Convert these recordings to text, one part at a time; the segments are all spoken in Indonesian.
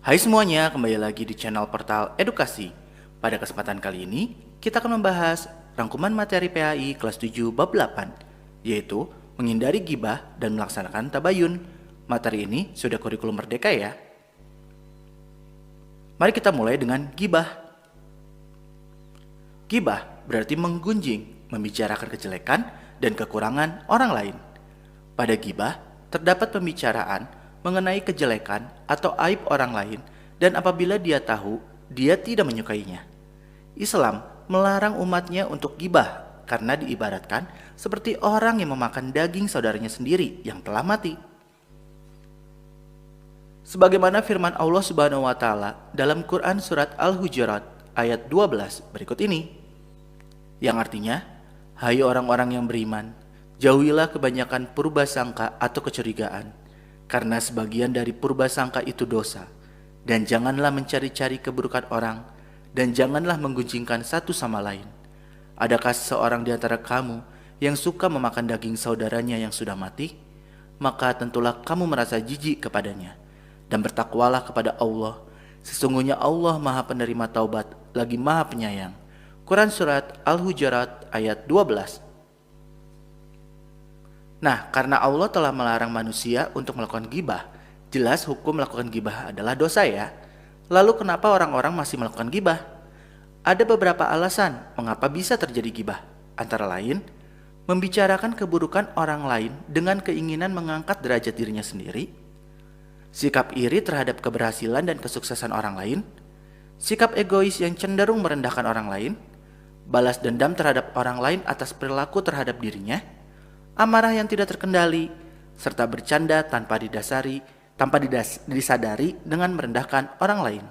Hai semuanya, kembali lagi di channel Portal Edukasi. Pada kesempatan kali ini, kita akan membahas rangkuman materi PAI kelas 7 bab 8, yaitu menghindari gibah dan melaksanakan tabayun. Materi ini sudah kurikulum merdeka ya. Mari kita mulai dengan gibah. Gibah berarti menggunjing, membicarakan kejelekan dan kekurangan orang lain. Pada gibah, terdapat pembicaraan mengenai kejelekan atau aib orang lain, dan apabila dia tahu, dia tidak menyukainya. Islam melarang umatnya untuk gibah karena diibaratkan seperti orang yang memakan daging saudaranya sendiri yang telah mati. Sebagaimana firman Allah Subhanahu wa taala dalam Quran surat Al-Hujurat ayat 12 berikut ini, yang artinya, hai orang-orang yang beriman, jauhilah kebanyakan purbasangka atau kecurigaan, karena sebagian dari purbasangka itu dosa, dan janganlah mencari-cari keburukan orang, dan janganlah menggunjingkan satu sama lain. Adakah seseorang di antara kamu yang suka memakan daging saudaranya yang sudah mati? Maka tentulah kamu merasa jijik kepadanya, dan bertakwalah kepada Allah. Sesungguhnya Allah Maha Penerima Taubat, lagi Maha Penyayang. Quran surat Al-Hujurat ayat 12. Nah, karena Allah telah melarang manusia untuk melakukan gibah, jelas hukum melakukan gibah adalah dosa ya. Lalu kenapa orang-orang masih melakukan gibah? Ada beberapa alasan mengapa bisa terjadi gibah. Antara lain, membicarakan keburukan orang lain dengan keinginan mengangkat derajat dirinya sendiri, sikap iri terhadap keberhasilan dan kesuksesan orang lain, sikap egois yang cenderung merendahkan orang lain, balas dendam terhadap orang lain atas perilaku terhadap dirinya, amarah yang tidak terkendali, serta bercanda tanpa disadari dengan merendahkan orang lain.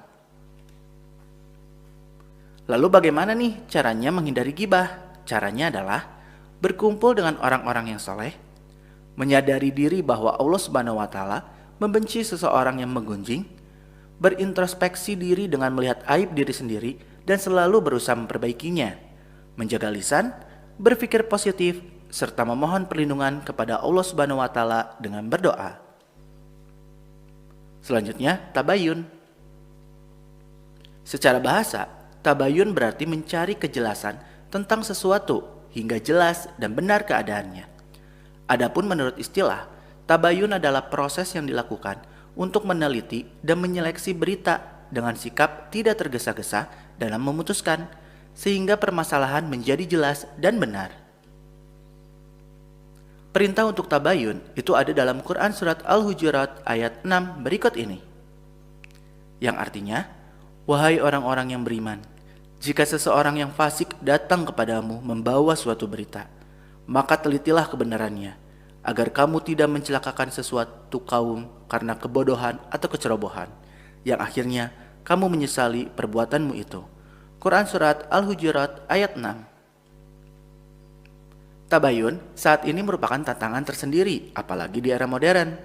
Lalu bagaimana nih caranya menghindari gibah? Caranya adalah berkumpul dengan orang-orang yang soleh, menyadari diri bahwa Allah Subhanahu wa taala membenci seseorang yang menggunjing, berintrospeksi diri dengan melihat aib diri sendiri dan selalu berusaha memperbaikinya, menjaga lisan, berpikir positif, serta memohon perlindungan kepada Allah Subhanahu wa taala dengan berdoa. Selanjutnya, tabayun. Secara bahasa, tabayun berarti mencari kejelasan tentang sesuatu hingga jelas dan benar keadaannya. Adapun menurut istilah, tabayun adalah proses yang dilakukan untuk meneliti dan menyeleksi berita dengan sikap tidak tergesa-gesa dalam memutuskan, sehingga permasalahan menjadi jelas dan benar. Perintah untuk tabayun itu ada dalam Quran surat Al-Hujurat ayat 6 berikut ini, yang artinya, wahai orang-orang yang beriman, jika seseorang yang fasik datang kepadamu membawa suatu berita, maka telitilah kebenarannya, agar kamu tidak mencelakakan sesuatu kaum karena kebodohan atau kecerobohan, yang akhirnya kamu menyesali perbuatanmu itu. Quran surat Al-Hujurat ayat 6. Tabayun saat ini merupakan tantangan tersendiri, apalagi di era modern.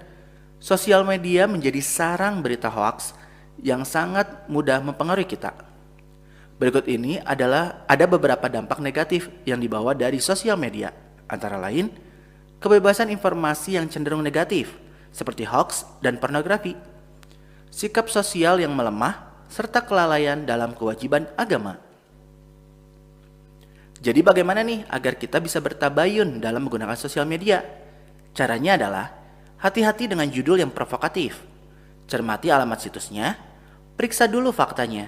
Sosial media menjadi sarang berita hoaks yang sangat mudah mempengaruhi kita. Berikut ini ada beberapa dampak negatif yang dibawa dari sosial media, antara lain kebebasan informasi yang cenderung negatif, seperti hoaks dan pornografi, sikap sosial yang melemah, serta kelalaian dalam kewajiban agama. Jadi bagaimana nih agar kita bisa bertabayun dalam menggunakan sosial media? Caranya adalah hati-hati dengan judul yang provokatif, cermati alamat situsnya, periksa dulu faktanya,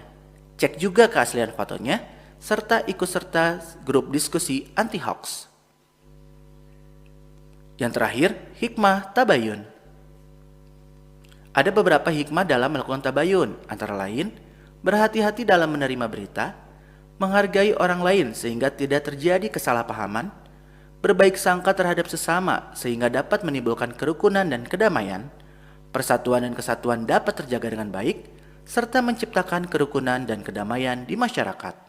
cek juga keaslian fotonya, serta ikut serta grup diskusi anti-hoax. Yang terakhir, hikmah tabayun. Ada beberapa hikmah dalam melakukan tabayun, antara lain, berhati-hati dalam menerima berita, menghargai orang lain sehingga tidak terjadi kesalahpahaman, berbaik sangka terhadap sesama sehingga dapat menimbulkan kerukunan dan kedamaian, persatuan dan kesatuan dapat terjaga dengan baik, serta menciptakan kerukunan dan kedamaian di masyarakat.